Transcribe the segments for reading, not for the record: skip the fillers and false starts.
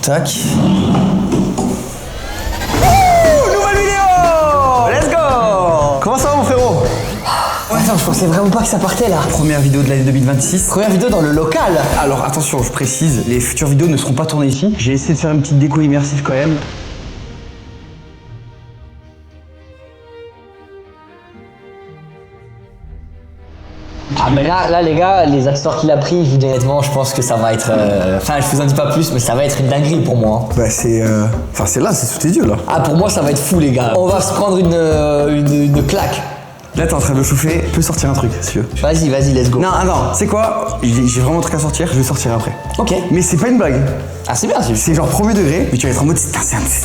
Tac. Nouvelle vidéo! Let's go! Comment ça va mon frérot? Attends, je pensais vraiment pas que ça partait là. Première vidéo de l'année 2026. Première vidéo dans le local. Alors attention, je précise, les futures vidéos ne seront pas tournées ici. J'ai essayé de faire une petite déco immersive quand même. Ah mais là les gars, les accessoires qu'il a pris, je vous dis honnêtement, je pense que ça va être... Enfin, je vous en dis pas plus, mais ça va être une dinguerie pour moi. Bah c'est... Enfin c'est là, c'est sous tes yeux là. Ah pour moi ça va être fou les gars. On va se prendre une claque. Là t'es en train de chauffer, tu peux sortir un truc si tu veux. Vas-y, let's go. Non, attends, c'est quoi? J'ai vraiment un truc à sortir, je vais sortir après. Ok. Mais c'est pas une blague. Ah c'est bien, C'est genre premier degré, mais tu vas être en mode c'est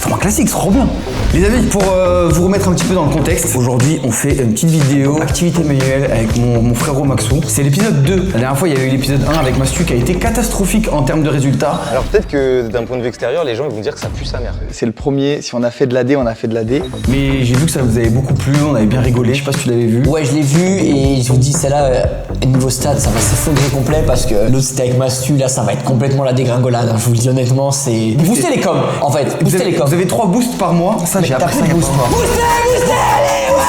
trop classique, c'est trop bien. Les amis, pour vous remettre un petit peu dans le contexte, aujourd'hui on fait une petite vidéo activité manuelle avec mon frérot Maxou. C'est l'épisode 2. La dernière fois il y a eu l'épisode 1 avec Mastu qui a été catastrophique en termes de résultats. Alors peut-être que d'un point de vue extérieur, les gens ils vont dire que ça pue sa mère. C'est le premier, si on a fait de l'AD, on a fait de l'AD. Mais j'ai vu que ça vous avait beaucoup plu, on avait bien rigolé, je sais pas si tu l'avais vu. Ouais, je l'ai vu et je vous dis, celle-là, niveau stade, ça va s'effondrer complet parce que l'autre c'était avec Mastu, là ça va être complètement la dégringolade. Je vous le dis honnêtement, c'est... Booster les coms, en fait. Booster les coms. Vous avez 3 boosts par mois, ça j'ai appris ça il y a pas longtemps. Booster, allez, ouais.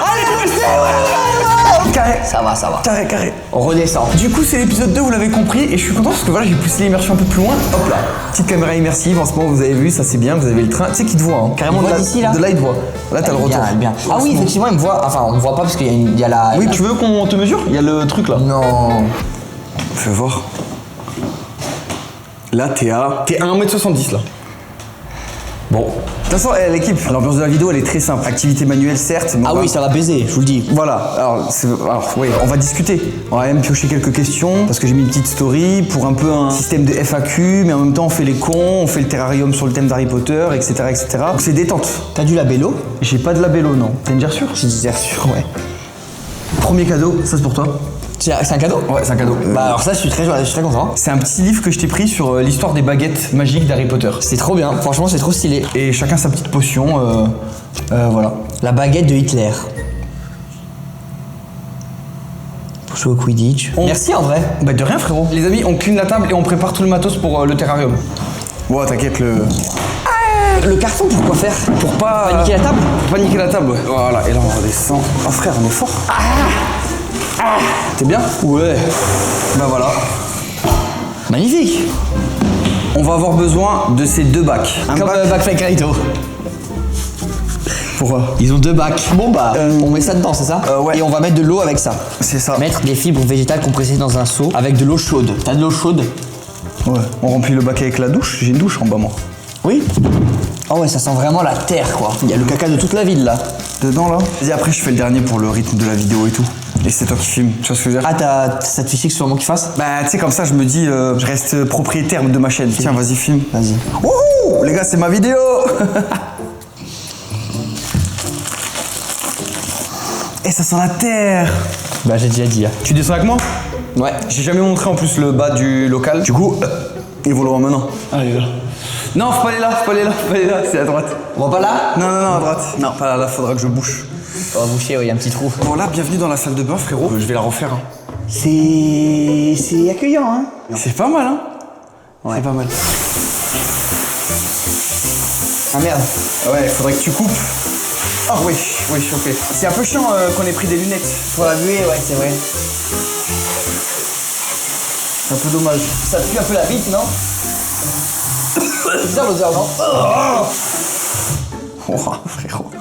Allez, booster, ouais. Carré. Ça va. Carré. On redescend. Du coup c'est l'épisode 2, vous l'avez compris, et je suis content parce que voilà, j'ai poussé l'immersion un peu plus loin. Hop là, petite caméra immersive, en ce moment vous avez vu, ça c'est bien, vous avez le train, tu sais qui te voit, hein. Carrément Il voit de d'ici, là. De là il te voit. Là t'as le retour. Bien. Ah oui, effectivement, il me voit. Enfin, on me voit pas parce qu'il y a la... Oui, tu veux qu'on te mesure? Il y a le truc là. Non. Fais voir. Là, t'es à 1m70 là. Bon. De toute façon, l'équipe, l'ambiance de la vidéo, elle est très simple. Activité manuelle, certes. Mais Ah oui, ça va baiser, je vous le dis. Voilà. Alors, oui, on va discuter. On va même piocher quelques questions parce que j'ai mis une petite story pour un peu un système de FAQ, mais en même temps, on fait les cons, on fait le terrarium sur le thème d'Harry Potter, etc., etc. Donc c'est détente. T'as du labello? J'ai pas de labello, non. T'as une gerçure? J'ai des gerçures, ouais. Premier cadeau, ça c'est pour toi. C'est un cadeau? Ouais, c'est un cadeau. Bah alors ça, je suis très content. C'est un petit livre que je t'ai pris sur l'histoire des baguettes magiques d'Harry Potter. C'est trop bien, franchement, c'est trop stylé. Et chacun sa petite potion, voilà. La baguette de Hitler. Pour jouer au Quidditch. Merci en vrai. Bah de rien frérot. Les amis, on clean la table et on prépare tout le matos pour le terrarium. Bon, t'inquiète, Le carton, pourquoi faire? Pour pas niquer la table? Pour pas niquer la table, ouais. Voilà, et là on redescend. Oh frère, on est fort. T'es bien? Ouais. Bah voilà. Magnifique. On va avoir besoin de ces 2 bacs. Comme bac Fake. Pourquoi? Ils ont 2 bacs. Bon bah, on met ça dedans, c'est ça? Ouais. Et on va mettre de l'eau avec ça. C'est ça. Mettre des fibres végétales compressées dans un seau avec de l'eau chaude. T'as de l'eau chaude? Ouais. On remplit le bac avec la douche. J'ai une douche en bas moi. Oui. Oh ouais, ça sent vraiment la terre quoi. Il y a le caca de toute la ville là. Dedans là. Vas-y, après je fais le dernier pour le rythme de la vidéo et tout. Et c'est toi qui filmes, tu vois ce que je veux dire? Ah, ça te fixe sur moi qui fasse? Bah tu sais, comme ça je me dis, je reste propriétaire de ma chaîne. Tiens, vas-y, filme. Vas-y. Wouhou! Les gars, c'est ma vidéo! Et ça sent la terre! Bah j'ai déjà dit. Tu descends avec moi? Ouais. J'ai jamais montré en plus le bas du local. Du coup, il vaut le voir maintenant. Allez, là. Non, faut pas aller là, c'est à droite. On va pas là? Non, à droite. Non, pas là, faudra que je bouche. On va boucher, il y a un petit trou. Bon là, bienvenue dans la salle de bain, frérot. Je vais la refaire. Hein. C'est accueillant, hein? C'est pas mal, hein? Ouais. C'est pas mal. Ah merde. Ouais, faudrait que tu coupes. Ah oui, ok. C'est un peu chiant qu'on ait pris des lunettes. Pour la buée, ouais, c'est vrai. C'est un peu dommage. Ça pue un peu la bite, non? C'est bizarre l'odeur, non? Oh, frérot.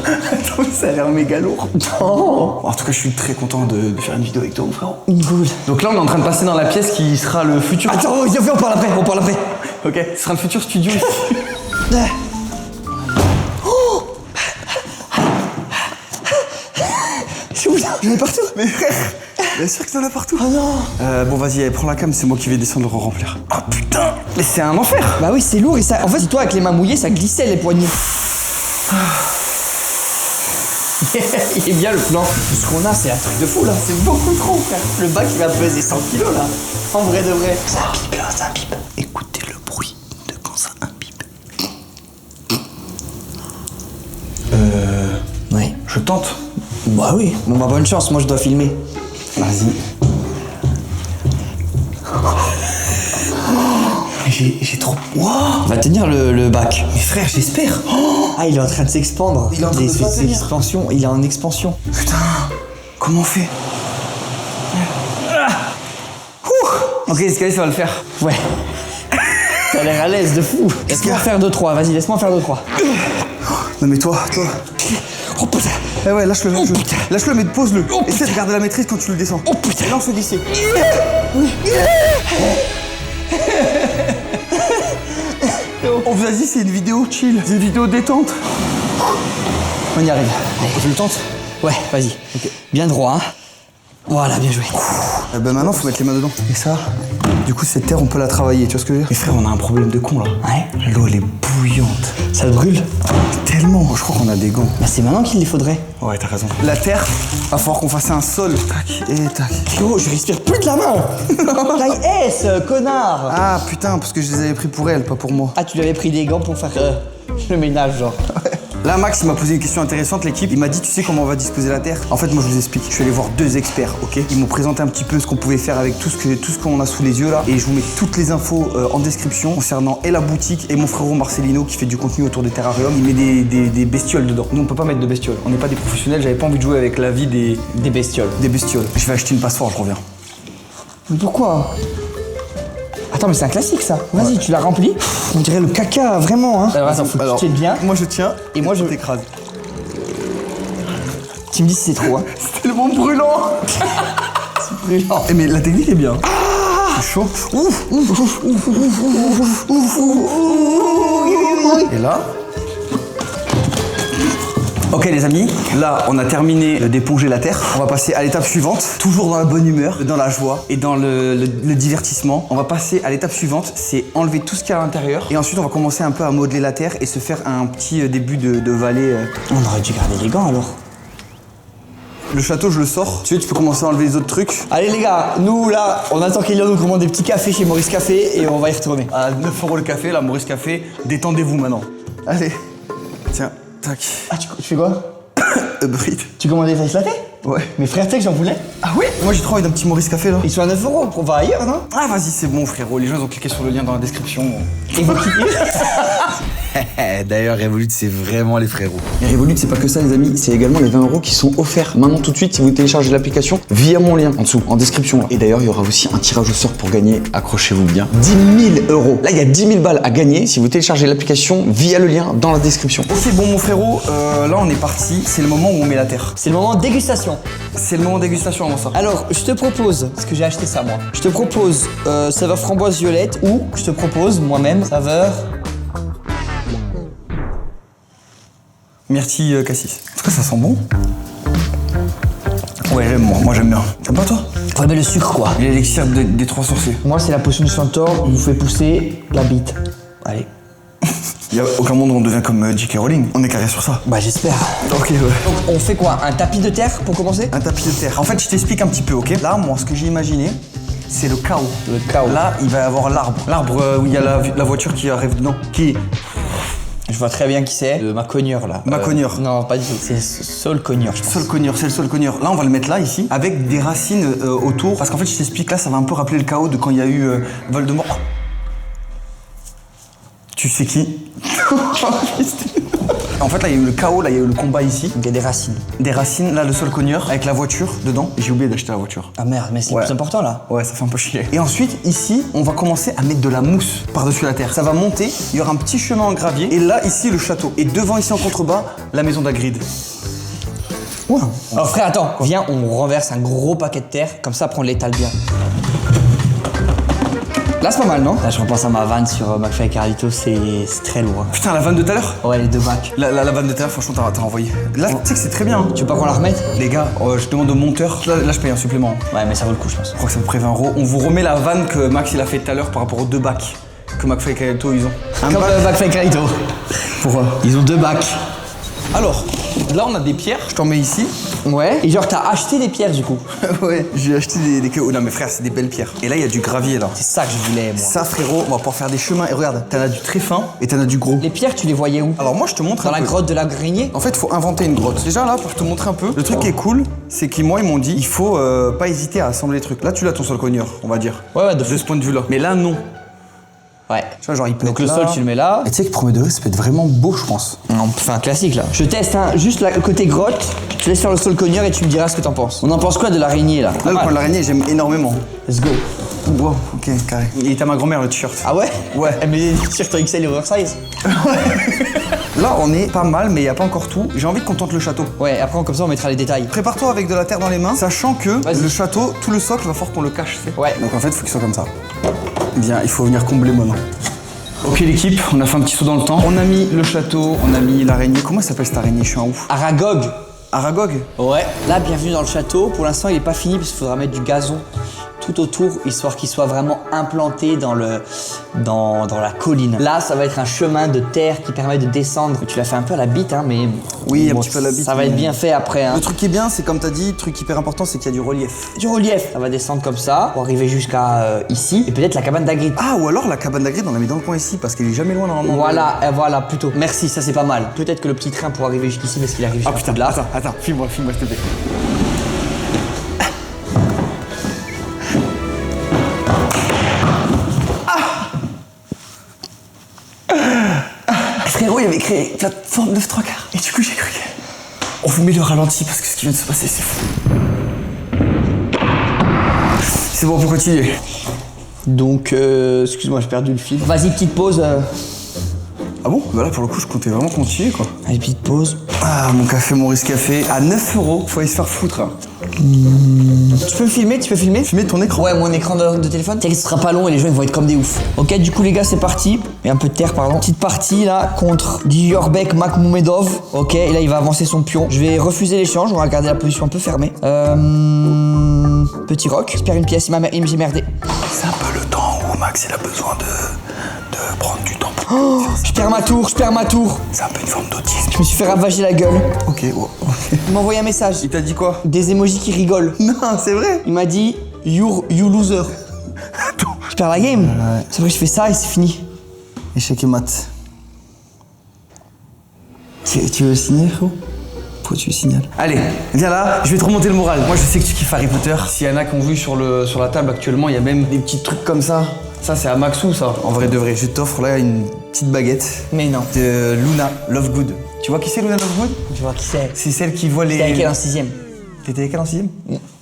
Attends, ça a l'air méga lourd. Non. En tout cas, je suis très content de faire une vidéo avec toi, mon frérot. Cool. Donc là, on est en train de passer dans la pièce qui sera le futur... Attends, viens, on parle après. Ok, ce sera le futur studio ici. C'est où là? J'en ai partout. Mais frère, bien sûr que t'en as partout. Oh non. Bon, vas-y, allez, prends la cam, c'est moi qui vais descendre le remplir. Ah putain, mais c'est un enfer. Bah oui, c'est lourd et ça. En fait, c'est toi avec les mains mouillées, ça glissait les poignets. Il est bien le plan. Ce qu'on a, c'est un truc de fou là. C'est beaucoup trop, frère. Le bac, il va peser 100 kilos là. En vrai de vrai. Ça pipe là, ça pipe. Écoutez le bruit de quand ça imbibe. Ouais. Je tente. Bah oui. Bon bah bonne chance, moi je dois filmer. Vas-y. j'ai trop... Wow. Va tenir le bac. Mais frère, j'espère. Oh, Ah, il est en train de s'expandre. Il est en train de fait s'expandir. expansion. Il est en expansion. putain, comment on fait? Ouh. Ok, escalier, ça va le faire. Ouais. T'as l'air à l'aise de fou. Laisse-moi faire 2-3. Vas-y, laisse-moi faire 2-3. Non mais toi. Oh putain. Eh ouais, lâche-le, Oh, lâche-le. putain. Lâche-le, mais pose-le. Oh, Essaie putain. de garder la maîtrise quand tu le descends. Oh putain. Et lance le glisser. Oh, vas-y, c'est une vidéo chill. C'est une vidéo détente. On y arrive. Allez, je le tente. Ouais, vas-y. Bien droit, hein. Voilà, bien joué. Ben maintenant, faut mettre les mains dedans. Et ça, du coup, cette terre, on peut la travailler, tu vois ce que je veux dire? Mais frère, on a un problème de con là. Ouais. L'eau, elle est bouillante. Ça te brûle? Tellement. Je crois qu'on a des gants. Bah, c'est maintenant qu'il les faudrait. Ouais, t'as raison. La terre, va falloir qu'on fasse un sol. Tac, et tac. Oh, je respire plus de la main. Taille S, connard. Ah putain, parce que je les avais pris pour elle, pas pour moi. Ah, tu lui avais pris des gants pour faire le ménage, genre. Là, Max, il m'a posé une question intéressante, l'équipe. Il m'a dit, tu sais comment on va disposer la terre? En fait, moi, je vous explique. Je suis allé voir 2 experts, ok? Ils m'ont présenté un petit peu ce qu'on pouvait faire avec tout ce qu'on a sous les yeux là. Et je vous mets toutes les infos en description concernant et la boutique et mon frérot Marcelino qui fait du contenu autour des terrariums. Il met des bestioles dedans. Nous, on peut pas mettre de bestioles. On n'est pas des professionnels. J'avais pas envie de jouer avec la vie Des bestioles. des bestioles. Je vais acheter une passoire, je reviens. Mais pourquoi? Attends, mais c'est un classique ça. Vas-y, tu l'as rempli. On dirait le caca, vraiment, hein. Alors attends, faut que tu tiennes bien. Moi, je tiens Et moi, je t'écrase. Tu me dis si c'est trop, hein. C'est tellement brûlant. Brûlant. Eh, mais la technique est bien. C'est chaud. Et là. Ok les amis, là on a terminé d'éponger la terre. On va passer à l'étape suivante, toujours dans la bonne humeur, dans la joie et dans le divertissement. On va passer à l'étape suivante, c'est enlever tout ce qu'il y a à l'intérieur. Et ensuite on va commencer un peu à modeler la terre et se faire un petit début de vallée. On aurait dû garder les gants alors. Le château je le sors, tu sais tu peux commencer à enlever les autres trucs. Allez les gars, nous là, on attend qu'Elian nous commande des petits cafés chez Maurice Café et on va y retourner. À 9 € le café, la Maurice Café, détendez-vous maintenant. Allez, tiens, tac. Ah, tu fais quoi? Upgrade. Tu commandes des face latte? Ouais. Mes frères, tu sais que j'en voulais. Ah ouais? Moi j'ai trop envie d'un petit Maurice Café là. Ils sont à 9 €, on va ailleurs, non? Ah vas-y c'est bon frérot, les gens ils ont cliqué sur le lien dans la description. Et vous cliquez. D'ailleurs, Revolut, c'est vraiment les frérots. Et Revolut, c'est pas que ça, les amis, c'est également les 20 € qui sont offerts maintenant tout de suite si vous téléchargez l'application via mon lien en dessous, en description. Et d'ailleurs, il y aura aussi un tirage au sort pour gagner, accrochez-vous bien, 10 000 €. Là, il y a 10 000 balles à gagner si vous téléchargez l'application via le lien dans la description. Ok, bon, mon frérot, là, on est parti. C'est le moment où on met la terre. C'est le moment de dégustation. C'est le moment de dégustation avant ça. Alors, je te propose, parce que j'ai acheté ça moi, je te propose saveur framboise violette ou je te propose moi-même saveur. Merci, Cassis. En tout cas, ça sent bon. Ouais, j'aime, moi j'aime bien. T'aimes pas, toi? Ouais, mais le sucre quoi. L'élixir des 3 sorciers. Moi, c'est la potion du Centaure, on vous fait pousser la bite. Allez. Il y a aucun monde où on devient comme J.K. Rowling. On est carré sur ça. Bah, j'espère. Ok, ouais. Donc, on fait quoi? Un tapis de terre pour commencer? Un tapis de terre. En fait, je t'explique un petit peu, ok? Là, moi, ce que j'ai imaginé, c'est le chaos. Le chaos. Là, il va y avoir l'arbre. L'arbre où il y a la voiture qui arrive dedans. Qui est... Je vois très bien qui c'est. Le Macogneur là. Macogneur. Non, pas du tout. C'est Sol Cogneur, je pense. Sol cogneur, c'est le sol cogneur. Là, on va le mettre là, ici, avec des racines autour. Parce qu'en fait, je t'explique, là, ça va un peu rappeler le chaos de quand il y a eu Voldemort. Tu sais qui? En fait, là, il y a eu le chaos, là, il y a eu le combat ici. Il y a des racines. Des racines, là, le sol cogneur, avec la voiture dedans. J'ai oublié d'acheter la voiture. Ah merde, mais c'est Ouais. le plus important là. Ouais, ça fait un peu chier. Et ensuite, ici, on va commencer à mettre de la mousse par-dessus la terre. Ça va monter, il y aura un petit chemin en gravier. Et là, ici, le château. Et devant, ici, en contrebas, la maison d'Hagrid. Ouais. Alors frère, attends. Viens, on renverse un gros paquet de terre. Comme ça, après, on l'étale bien. Là, c'est pas mal, non? Là, je repense à ma vanne sur McFly et Carlito, c'est très lourd. Hein. Putain, la vanne de tout à l'heure? Ouais, les deux bacs. La vanne de tout à l'heure, franchement, t'as envoyé. Là, tu sais que c'est très bien. Tu veux pas qu'on la remette? Les gars, je demande au monteur. Là, je paye un supplément. Ouais, mais ça vaut le coup, je pense. Je crois que ça me près 20 €. On vous remet la vanne que Max il a fait tout à l'heure par rapport aux 2 bacs que McFly et Carlito ils ont. Un Comme bac. McFly et Carlito. Pourquoi? Ils ont 2 bacs. Alors, là on a des pierres. Je t'en mets ici. Ouais. Et genre, t'as acheté des pierres du coup. Ouais, j'ai acheté des... Oh non mais frère, c'est des belles pierres. Et là, il y a du gravier là. C'est ça que je voulais, moi. Ça frérot, on va pouvoir faire des chemins. Et regarde, t'en as du très fin et t'en as du gros. Les pierres, tu les voyais où? Alors moi, je te montre Dans un la peu. grotte de la grenier? En fait, faut inventer une grotte. Déjà là, pour te montrer un peu, le truc qui est cool, c'est qu'ils moi ils m'ont dit, il faut pas hésiter à assembler les trucs. Là, tu l'as ton sol cogneur, on va dire. Ouais, de De ce point de vue-là. Mais là, non. Ouais. Tu vois, genre il peut Donc être le sol, là. tu le mets là. Et tu sais que premier degré, ça peut être vraiment beau, je pense. On fait un classique là. Je teste juste le côté grotte. Je te laisse faire le sol cogneur et tu me diras ce que t'en penses. On en pense quoi de l'araignée là? Là, le coin de l'araignée, j'aime énormément. Let's go. Wow, ok, carré. Il est à ma grand-mère le t-shirt. Ah ouais? Ouais. Elle met des t-shirts XL et oversize. Là, on est pas mal, mais il n'y a pas encore tout. J'ai envie qu'on tente le château. Ouais, après comme ça on mettra les détails. Prépare-toi avec de la terre dans les mains, sachant que Vas-y. le château, tout le socle, va falloir qu'on le cache, c'est. Ouais. Donc en fait, il faut qu'il soit comme ça. Bien, il faut venir combler maintenant. Ok l'équipe, on a fait un petit saut dans le temps. On a mis le château, on a mis l'araignée. Comment elle s'appelle cette araignée? Je suis un ouf. Aragog. Aragog? Ouais. Là, bienvenue dans le château. Pour l'instant, il est pas fini parce qu'il faudra mettre du gazon tout autour, histoire qu'il soit vraiment implanté dans la colline. Là, ça va être un chemin de terre qui permet de descendre. Tu l'as fait un peu à la bite, hein, mais Oui, un bon, petit peu à la bite, ça va être mais- bien fait après. Hein. Le truc qui est bien, c'est comme t'as dit, truc hyper important, c'est qu'il y a du relief. Du relief. Ça va descendre comme ça pour arriver jusqu'à ici et peut-être la cabane d'Agrid. Ah, ou alors la cabane d'Agrid, on l'a mis dans le coin ici, parce qu'elle est jamais loin normalement. Voilà, plutôt. Merci, ça c'est pas mal. Peut-être que le petit train pour arriver jusqu'ici parce qu'il arrive Ah jusqu'à putain, là. attends, filme-moi s'il te plaît. Frérot, il avait créé plateforme 9 3/4. Et du coup, j'ai cru on vous met le ralenti parce que ce qui vient de se passer, c'est fou. C'est bon, on peut continuer. Donc, excuse-moi, j'ai perdu le fil. Vas-y, petite pause. Ah bon? Bah là, pour le coup, je comptais vraiment continuer, quoi. Allez, petite pause. Ah, mon café, mon risque café. À 9 €, faut aller se faire foutre. Hein. Tu peux me filmer? Filmer ton écran. Ouais, mon écran de téléphone. T'inquiète, ce sera pas long et les gens ils vont être comme des oufs. Ok, du coup les gars, c'est parti. Et un peu de terre, pardon. Petite partie là contre Diorbek Makhmoumedov. Ok, et là il va avancer son pion. Je vais refuser l'échange, on va garder la position un peu fermée. Petit rock. J'espère une pièce, j'ai merdé. C'est un peu le temps où Max il a besoin de prendre du temps pour faire ça. Je perds ma tour. C'est un peu une forme d'autisme. Je me suis fait ravager la gueule. Ok, ok. Il m'a envoyé un message. Il t'a dit quoi? Des émojis qui rigolent. Non, c'est vrai. Il m'a dit you loser. Je perds la game. C'est vrai que je fais ça et c'est fini. Échec et mat. Tu veux signer, frérot? Pourquoi tu signales? Allez, viens là, je vais te remonter le moral. Moi, je sais que tu kiffes Harry Potter. S'il y en a qui ont vu sur la table actuellement, il y a même des petits trucs comme ça. Ça, c'est à Maxou, ça. En vrai de vrai, je t'offre là une petite baguette Mais non. de Luna Lovegood. Tu vois qui c'est, Luna Lovegood? Je vois qui c'est. C'est celle qui voit les... C'était avec elle en 6ème. T'étais avec elle en 6ème?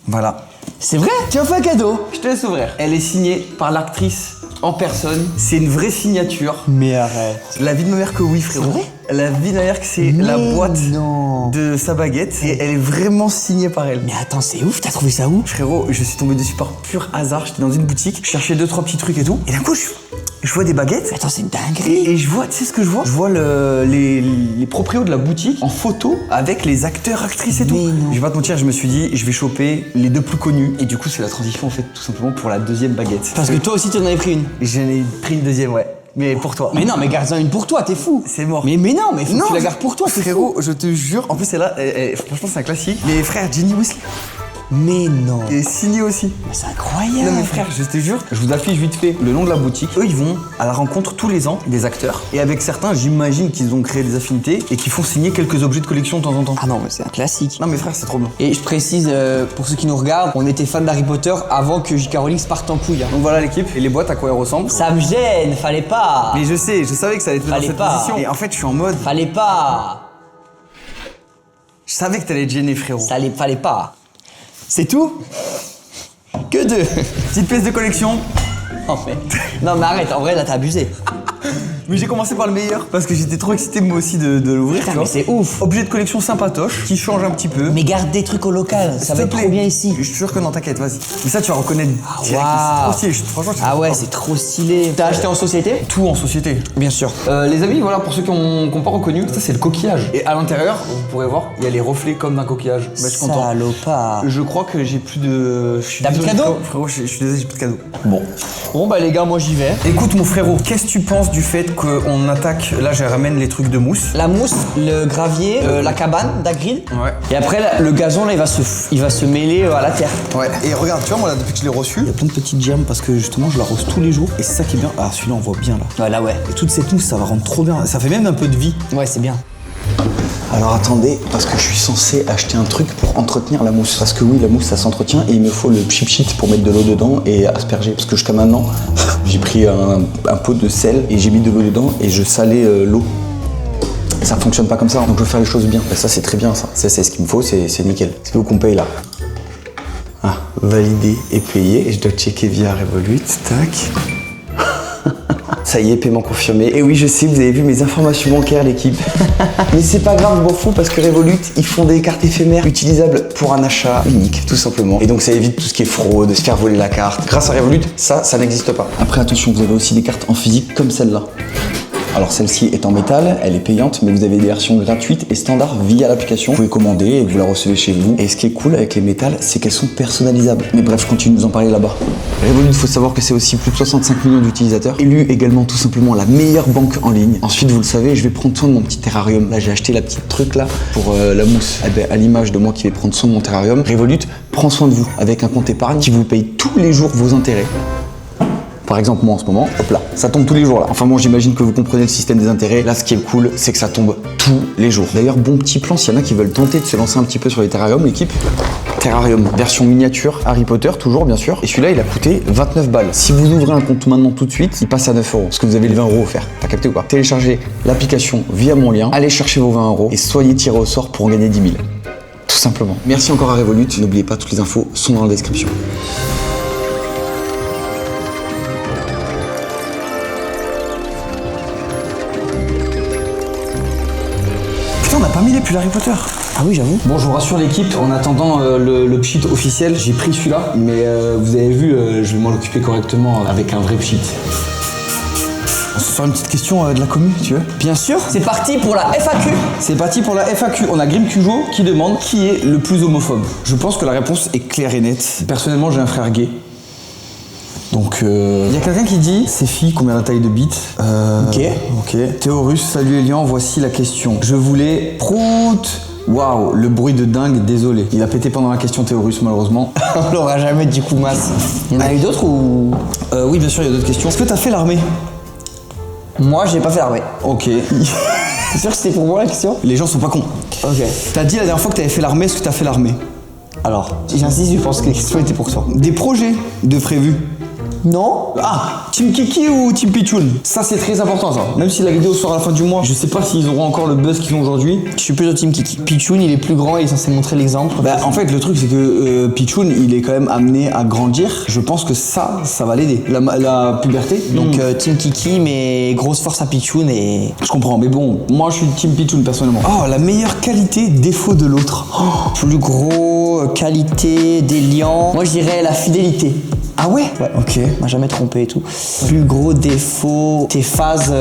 Voilà. C'est vrai? Tu as fait un cadeau. Je te laisse ouvrir. Elle est signée par l'actrice en personne. C'est une vraie signature. Mais arrête. La vie de ma mère que oui, frérot. C'est vrai? La vie de ma mère que c'est la boîte Non. de sa baguette et elle est vraiment signée par elle. Mais attends, c'est ouf, t'as trouvé ça où? Frérot, je suis tombé dessus par pur hasard. J'étais dans une boutique, je cherchais 2-3 petits trucs et tout. Et d'un coup, je vois des baguettes. Attends, c'est une dinguerie. Et je vois, tu sais ce que je vois? Je vois les proprios de la boutique en photo avec les acteurs, actrices et tout. Mais non. Je vais pas te mentir, je me suis dit, je vais choper les deux plus connus. Et du coup, c'est la transition en fait, tout simplement pour la deuxième baguette. Parce que toi aussi, tu en avais pris une. J'en ai pris une deuxième, ouais. Mais pour toi. Mais non, mais garde-en une pour toi, t'es fou. C'est mort. Mais non, mais faut que tu la gardes pour toi, t'es frérot, je te jure. En plus, c'est là, franchement, c'est un classique. Les frères Jenny Weasley Mais non. est signé aussi. Mais c'est incroyable. Non mais frère, je te jure, je vous affiche vite fait le nom de la boutique. Eux, ils vont à la rencontre tous les ans des acteurs. Et avec certains, j'imagine qu'ils ont créé des affinités et qu'ils font signer quelques objets de collection de temps en temps. Ah non, mais c'est un classique. Non mais frère, c'est trop bien. Et je précise, pour ceux qui nous regardent, on était fans d'Harry Potter avant que J.K. Rowling se parte en couille. Hein. Donc voilà l'équipe et les boîtes à quoi elles ressemblent. Ça me gêne, fallait pas. Mais je sais, je savais que ça allait être dans Fallait cette pas. position. Et en fait, je suis en mode, Fallait pas. je savais que t'allais te gêner, frérot. Fallait pas. C'est tout? Que deux. Petite pièce de collection. En fait. Non mais arrête, en vrai là t'as abusé. Mais j'ai commencé par le meilleur parce que j'étais trop excité moi aussi de l'ouvrir. Putain, tu vois. mais c'est ouf. Objet de collection sympatoche qui change un petit peu. Mais garde des trucs au local, ça S'il va te être plaît. trop bien ici. Je suis sûr que non, t'inquiète, vas-y. Mais ça, tu vas reconnaître direct. waouh. C'est trop stylé. Franchement, je suis Ah ouais, content. c'est trop stylé. T'as acheté en société? Tout en société. Bien sûr. Les amis, voilà, pour ceux qui n'ont pas reconnu, ça c'est le coquillage. Et à l'intérieur, vous pourrez voir, il y a les reflets comme d'un coquillage. Bah, je suis content. Salopard. Je crois que j'ai plus de. Je suis T'as plus de désolé, cadeaux? frérot, je suis désolé, j'ai plus de cadeaux. Bon bah les gars, moi j'y vais. Écoute, mon frérot, qu'est-ce que tu penses du fait qu'on attaque. Là, je ramène les trucs de mousse. La mousse, le gravier, la cabane d'Agrid. Ouais. Et après là, le gazon là il va se mêler à la terre. Ouais. Et regarde, tu vois, moi là, depuis que je l'ai reçu, il y a plein de petites germes parce que justement, je l'arrose tous les jours. Et c'est ça qui est bien. Ah, celui-là, on voit bien là. Ouais là ouais. Et toute cette mousse, ça va rendre trop bien. Ça fait même un peu de vie. Ouais c'est bien. Alors attendez, parce que je suis censé acheter un truc pour entretenir la mousse. Parce que oui, la mousse ça s'entretient et il me faut le chip sheet pour mettre de l'eau dedans et asperger. Parce que jusqu'à maintenant, j'ai pris un pot de sel et j'ai mis de l'eau dedans et je salais l'eau. Ça fonctionne pas comme ça, donc je veux faire les choses bien. Ça c'est très bien ça. Ça c'est ce qu'il me faut, c'est nickel. C'est vous qu'on paye là. Ah, validé et payé. Et je dois checker via Revolut. Tac. Ça y est, paiement confirmé. Et oui, je sais, vous avez vu mes informations bancaires, l'équipe. Mais c'est pas grave, je m'en fous parce que Revolut, ils font des cartes éphémères utilisables pour un achat unique, tout simplement. Et donc ça évite tout ce qui est fraude, se faire voler la carte. Grâce à Revolut, ça n'existe pas. Après, attention, vous avez aussi des cartes en physique comme celle-là. Alors celle-ci est en métal, elle est payante, mais vous avez des versions gratuites et standards via l'application. Vous pouvez commander et vous la recevez chez vous. Et ce qui est cool avec les métals, c'est qu'elles sont personnalisables. Mais bref, je continue de vous en parler là-bas. Revolut, il faut savoir que c'est aussi plus de 65 millions d'utilisateurs. Élu également tout simplement la meilleure banque en ligne. Ensuite, vous le savez, je vais prendre soin de mon petit terrarium. Là, j'ai acheté la petite truc là pour la mousse. Eh ben, à l'image de moi qui vais prendre soin de mon terrarium, Revolut prend soin de vous avec un compte épargne qui vous paye tous les jours vos intérêts. Par exemple, moi en ce moment, hop là, ça tombe tous les jours là. Enfin bon, j'imagine que vous comprenez le système des intérêts. Là, ce qui est cool, c'est que ça tombe tous les jours. D'ailleurs, bon petit plan, s'il y en a qui veulent tenter de se lancer un petit peu sur les terrariums, l'équipe. Terrarium, version miniature, Harry Potter, toujours bien sûr. Et celui-là, il a coûté 29 balles. Si vous ouvrez un compte maintenant tout de suite, il passe à 9 €. Parce que vous avez les 20 € offerts. T'as capté ou pas? Téléchargez l'application via mon lien, allez chercher vos 20 € et soyez tirés au sort pour en gagner 10 000. Tout simplement. Merci encore à Revolut. N'oubliez pas, toutes les infos sont dans la description. On n'a pas mis les pulls Harry Potter. Ah oui, j'avoue. Bon, je vous rassure l'équipe, en attendant le pchit officiel, j'ai pris celui-là, mais vous avez vu, je vais m'en occuper correctement avec un vrai pchit. On se fait une petite question de la commu, tu veux? Bien sûr. C'est parti pour la FAQ. C'est parti pour la FAQ. On a Grim Cujo qui demande qui est le plus homophobe. Je pense que la réponse est claire et nette. Personnellement, j'ai un frère gay. Donc, il y a quelqu'un qui dit c'est fille, combien la taille de bite? Ok. Théorus, salut Elian, voici la question. Je voulais prout. Waouh, le bruit de dingue, désolé. Il a pété pendant la question Théorus, malheureusement. On l'aura jamais du coup, masse. Il y en a eu d'autres ou? Oui, bien sûr, il y a d'autres questions. Est-ce que t'as fait l'armée? Moi, j'ai pas fait l'armée. Ok. C'est sûr que c'était pour moi la question? Les gens sont pas cons. Ok. T'as dit la dernière fois que t'avais fait l'armée, est-ce que t'as fait l'armée? Alors, j'insiste, je pense que la question était pour toi. Des projets de prévus? Non. Ah, Team Kiki ou Team Pichoun? Ça c'est très important ça. Même si la vidéo sort à la fin du mois, je sais pas s'ils auront encore le buzz qu'ils ont aujourd'hui. Je suis plutôt Team Kiki. Pichoun, il est plus grand, il est censé montrer l'exemple. Bah en fait le truc c'est que Pichoun il est quand même amené à grandir. Je pense que ça va l'aider. La puberté. Donc Team Kiki, mais grosse force à Pichoun et... Je comprends, mais bon, moi je suis Team Pichoun personnellement. Oh, la meilleure qualité, défaut de l'autre. Plus gros, qualité, des liants. Moi je dirais la fidélité. Ah ouais? Ouais. Ok. M'a jamais trompé et tout. Plus gros défaut, tes phases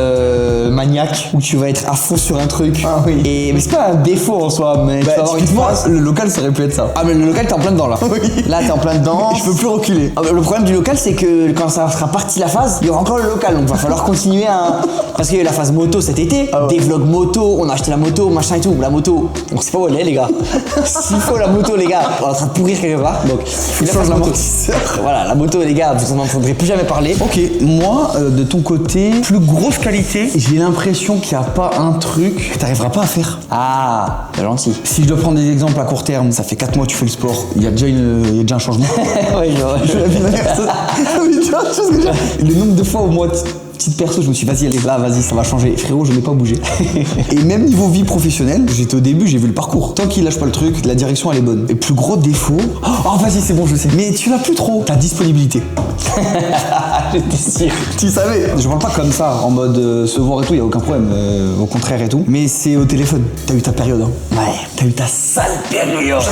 maniaques où tu vas être à fond sur un truc. Ah oui. Mais c'est pas un défaut en soi, mais tu vas avoir une phase. Le local ça aurait pu être ça. Ah mais le local t'es en plein dedans là. Oui. Là t'es en plein dedans. Je peux plus reculer. Ah, le problème du local c'est que quand ça sera parti la phase, il y aura encore le local donc va falloir continuer à... Parce qu'il y a eu la phase moto cet été, des vlogs moto, on a acheté la moto, machin et tout. La moto, on sait pas où elle est les gars. S'il faut la moto les gars, on est en train de pourrir quelque part. Donc il change la moto. Voilà, la moto les gars, vous en entendrez plus jamais parler. Ok, moi, de ton côté, plus grosse qualité, j'ai l'impression qu'il n'y a pas un truc que t'arriveras pas à faire. Ah, c'est gentil. Si je dois prendre des exemples à court terme, ça fait 4 mois que tu fais le sport, il y a déjà un changement. Ouais, Je l'ai vu la personne. Mais tu vois, chose que j'ai. Le nombre de fois où moi, petite perso, je me suis dit, vas-y, allez, là, vas-y, ça va changer. Frérot, je n'ai pas bougé. Et même niveau vie professionnelle, j'étais au début, j'ai vu le parcours. Tant qu'il lâche pas le truc, la direction, elle est bonne. Et plus gros défaut, oh, vas-y, c'est bon, je sais. Mais tu l'as plus trop. Ta disponibilité. J'étais sûr. Tu savais. Je parle pas comme ça, en mode se voir et tout, y a aucun problème. Au contraire et tout. Mais c'est au téléphone. T'as eu ta période, hein. Ouais. T'as eu ta sale période.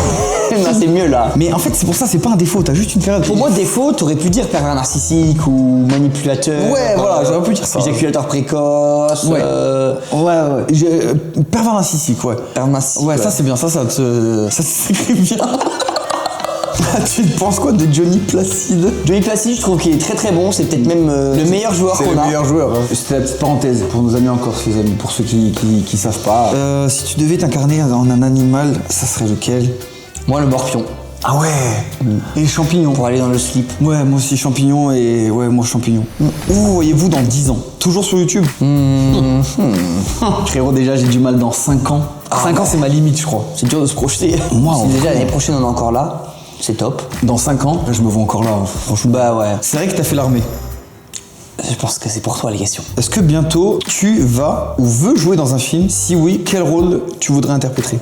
Non, c'est mieux là. Mais en fait, c'est pour ça, c'est pas un défaut, t'as juste une période. Pour moi, défaut, t'aurais pu dire pervers narcissique ou manipulateur. Ouais, voilà, j'aurais pu dire ça. Éjaculateur précoce. Ouais. Pervers narcissique, ouais. Pervers narcissique. Ouais, ça c'est bien, ça s'écrit bien. Tu penses quoi de Johnny Placide? Johnny Placide, je trouve qu'il est très très bon. C'est peut-être même le meilleur joueur qu'on a. C'est le meilleur joueur. C'était la petite parenthèse pour nos amis en Corse, les amis, pour ceux qui savent pas. Si tu devais t'incarner en un animal, ça serait lequel? Moi, le morpion. Ah ouais. Et les champignons. Pour aller dans le slip. Ouais, moi aussi champignon et ouais, moi champignon. Où voyez-vous dans 10 ans? Toujours sur YouTube? Frérot, Frérot, déjà j'ai du mal dans 5 ans. 5 ans, c'est ma limite, je crois. C'est dur de se projeter. Moi, si en déjà vrai. l'année prochaine on est encore là, c'est top. Dans 5 ans, je me vois encore là, franchement. Bah ouais. C'est vrai que t'as fait l'armée. Je pense que c'est pour toi les questions. Est-ce que bientôt tu vas ou veux jouer dans un film? Si oui, quel rôle tu voudrais interpréter?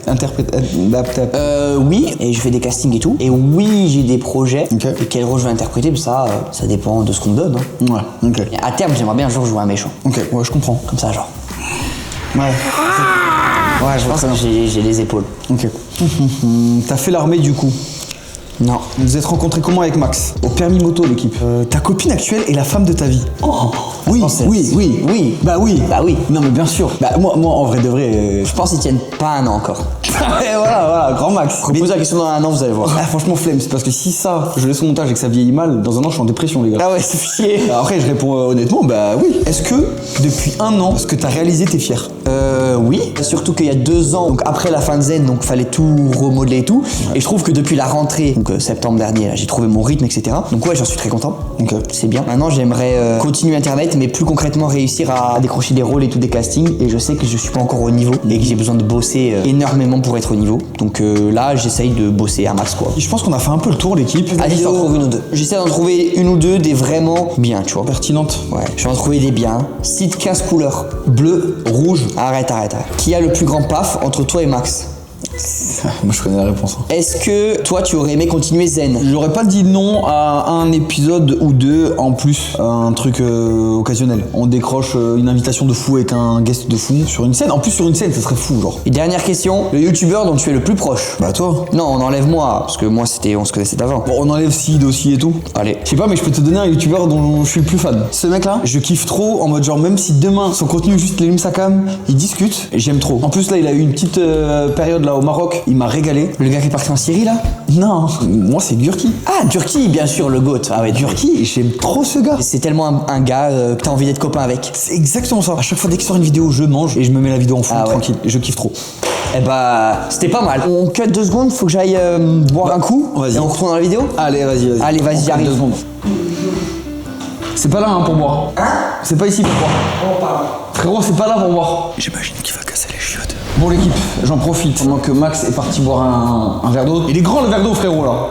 Oui, et je fais des castings et tout. Et oui, j'ai des projets. Ok. Et quel rôle je vais interpréter, ça dépend de ce qu'on me donne. Hein. Ouais, ok. Et à terme, j'aimerais bien un jour jouer un méchant. Ok, ouais, je comprends. Comme ça, genre. Ouais. Ouais, je pense que j'ai les épaules. Ok. T'as fait l'armée du coup. Non. Vous vous êtes rencontrés comment avec Max? Au permis moto, l'équipe. Ta copine actuelle est la femme de ta vie. Oh, Oui, pense que oui, oui. oui. Bah oui. Bah oui. Non mais bien sûr. Bah moi en vrai de vrai. Je pense qu'ils tiennent pas un an encore. Et voilà, grand Max. Reposez la question dans un an, vous allez voir. Ah, franchement, flemme, c'est parce que si ça, je laisse au montage et que ça vieillit mal, dans un an, je suis en dépression, les gars. Ah ouais, c'est chier. Alors après, je réponds honnêtement, bah oui. Est-ce que depuis un an, ce que t'as réalisé, t'es fier? Oui. Surtout qu'il y a 2 ans, donc après la fin de Zen, donc fallait tout remodeler et tout. Et je trouve que depuis la rentrée, donc septembre dernier, là, j'ai trouvé mon rythme, etc. Donc ouais, j'en suis très content. Ok. C'est bien. Maintenant, j'aimerais continuer Internet, mais plus concrètement réussir à décrocher des rôles et tout des castings. Et je sais que je suis pas encore au niveau et que j'ai besoin de bosser énormément pour être au niveau. Donc là, j'essaye de bosser à max, quoi. Je pense qu'on a fait un peu le tour, l'équipe. Allez, j'en trouve une ou deux. J'essaie d'en trouver une ou deux des vraiment bien, tu vois. Pertinente. Ouais, je vais en trouver des biens. Cite 15 couleurs. Bleu, rouge. Arrête. Qui a le plus grand paf entre toi et Max? Moi, je connais la réponse. Est-ce que toi, tu aurais aimé continuer Zen? J'aurais pas dit non à un épisode ou deux en plus, un truc occasionnel. On décroche une invitation de fou avec un guest de fou sur une scène. En plus, sur une scène, ça serait fou, genre. Et dernière question, le youtubeur dont tu es le plus proche? Bah, toi. Non, on enlève moi, parce que moi, on se connaissait d'avant. Bon, on enlève Sid aussi et tout. Allez. Je sais pas, mais je peux te donner un youtubeur dont je suis le plus fan. Ce mec-là, je kiffe trop, en mode genre, même si demain, son contenu, juste il allume sa cam, il discute, et j'aime trop. En plus, là, il a eu une petite période là au Maroc, il m'a régalé. Le gars qui est parti en Syrie, là? Non, moi, c'est Gurki. Ah, Turquie, bien sûr, le GOAT. Ah ouais, Gurki, j'aime trop ce gars. C'est tellement un gars que t'as envie d'être copain avec. C'est exactement ça. À chaque fois dès qu'il sort une vidéo, je mange et je me mets la vidéo en fond, Ah ouais. tranquille. Et je kiffe trop. Eh bah, c'était pas mal. On cut 2 secondes, faut que j'aille boire un coup. vas-y. Et on retourne dans la vidéo? Allez, vas-y. Allez, vas-y, On prend j'arrive. 2 secondes. C'est pas là hein, pour boire. Hein? C'est pas ici pour boire. On parle. Frérot, c'est pas là pour boire. J'imagine qu'il va casser les chiottes. Bon l'équipe, j'en profite pendant que Max est parti boire un verre d'eau. Il est grand le verre d'eau frérot là.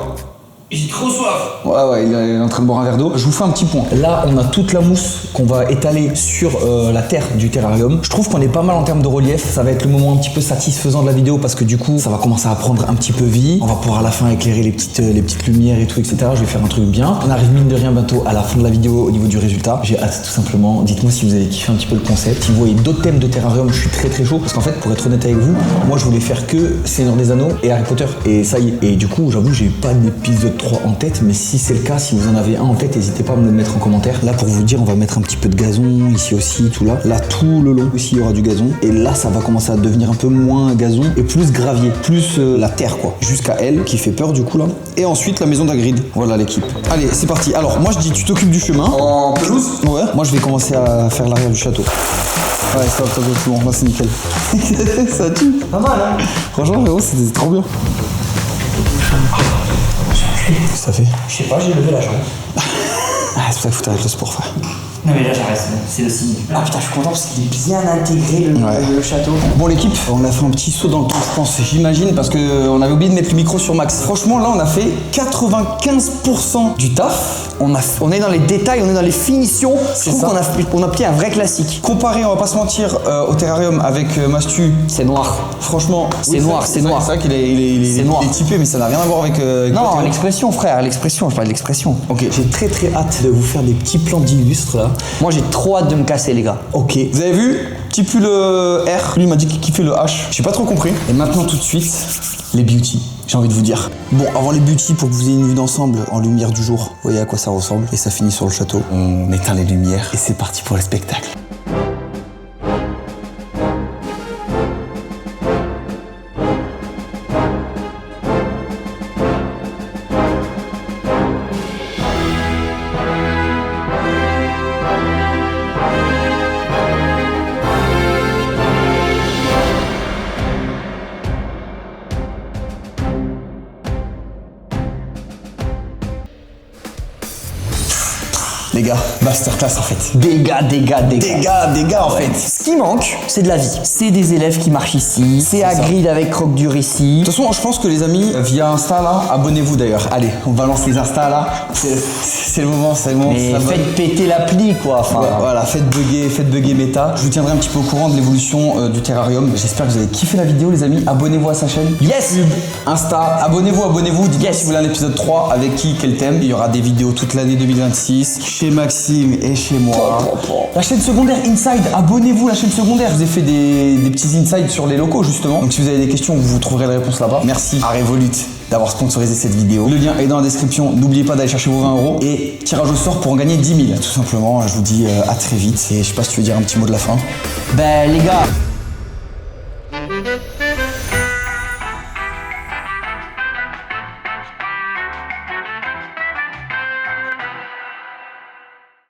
J'ai trop soif. Ouais, il est en train de boire un verre d'eau. Je vous fais un petit point. Là, on a toute la mousse qu'on va étaler sur la terre du terrarium. Je trouve qu'on est pas mal en termes de relief. Ça va être le moment un petit peu satisfaisant de la vidéo parce que du coup, ça va commencer à prendre un petit peu vie. On va pouvoir à la fin éclairer les petites lumières et tout, etc. Je vais faire un truc bien. On arrive mine de rien bientôt à la fin de la vidéo au niveau du résultat. J'ai hâte tout simplement. Dites-moi si vous avez kiffé un petit peu le concept. Si vous voyez d'autres thèmes de terrarium, je suis très chaud. Parce qu'en fait, pour être honnête avec vous, moi je voulais faire que Seigneur des Anneaux et Harry Potter. Et ça y est. Et du coup, j'avoue, j'ai pas d'épisode 3 en tête, mais si c'est le cas, si vous en avez un en tête, n'hésitez pas à me le mettre en commentaire. Là, pour vous dire, on va mettre un petit peu de gazon, ici aussi, tout là. Là, tout le long, ici, il y aura du gazon. Et là, ça va commencer à devenir un peu moins gazon et plus gravier, plus la terre, quoi. Jusqu'à elle, qui fait peur, du coup, là. Et ensuite, la maison d'Hagrid. Voilà l'équipe. Allez, c'est parti. Alors, moi, je dis, tu t'occupes du chemin. En pelouse? Ouais. Moi, je vais commencer à faire l'arrière du château. Ouais, ça va, c'est bon. Là, c'est nickel. Ça tue. Pas mal, hein? Franchement, frérot, c'était trop bien. Qu'est-ce que ça fait? Je sais pas, j'ai levé la jambe. Ah, c'est pour ça qu'il faut t'arrêter le sport, frère. Non mais là j'arrête, c'est le signe. Ah putain, je suis content parce qu'il est bien intégré le château. Bon l'équipe, on a fait un petit saut dans le temps, je pense, j'imagine, parce qu'on avait oublié de mettre le micro sur Max. Franchement, là, on a fait 95% du taf. On est dans les détails, on est dans les finitions. Je trouve ça. qu'on a obtenu un vrai classique. Comparé, on va pas se mentir, au terrarium avec Mastu, C'est noir. franchement... C'est noir, c'est noir. C'est vrai qu'il est, C'est noir. il est typé, mais ça n'a rien à voir avec Non, le l'expression frère, l'expression, je parle de l'expression. Ok, j'ai très hâte de vous faire des petits plans d'illustres, là. Moi j'ai trop hâte de me casser les gars. Ok. Vous avez vu? Petit pull R. Lui il m'a dit qu'il kiffait le H. J'ai pas trop compris. Et maintenant tout de suite, les beauty. J'ai envie de vous dire. Bon, avant les beauty, pour que vous ayez une vue d'ensemble en lumière du jour, vous voyez à quoi ça ressemble. Et ça finit sur le château. On éteint les lumières et c'est parti pour le spectacle. Les gars, masterclass en fait. Dégâts En fait. Ce qui manque, c'est de la vie. C'est des élèves qui marchent ici, c'est Hagrid avec Croque Dur ici. De toute façon, je pense que les amis, via Insta là, abonnez-vous d'ailleurs. Allez, on balance les Insta là. C'est le moment, c'est le moment. Mais ça va. faites péter l'appli quoi. Enfin, Voilà, faites bugger Meta. Je vous tiendrai un petit peu au courant de l'évolution du terrarium. J'espère que vous avez kiffé la vidéo les amis. Abonnez-vous à sa chaîne. Yes. YouTube, Insta, abonnez-vous. Dites-moi si vous voulez un épisode 3 avec qui, quel thème. Il y aura des vidéos toute l'année 2026 chez Maxime et chez moi. La chaîne secondaire Inside, abonnez-vous à la chaîne secondaire. Je vous ai fait des petits insides sur les locaux justement. Donc si vous avez des questions, vous trouverez la réponse là-bas. Merci à Revolut d'avoir sponsorisé cette vidéo. Le lien est dans la description. N'oubliez pas d'aller chercher vos 20 € et tirage au sort pour en gagner 10 000. Tout simplement, je vous dis à très vite. Et je sais pas si tu veux dire un petit mot de la fin. Ben les gars.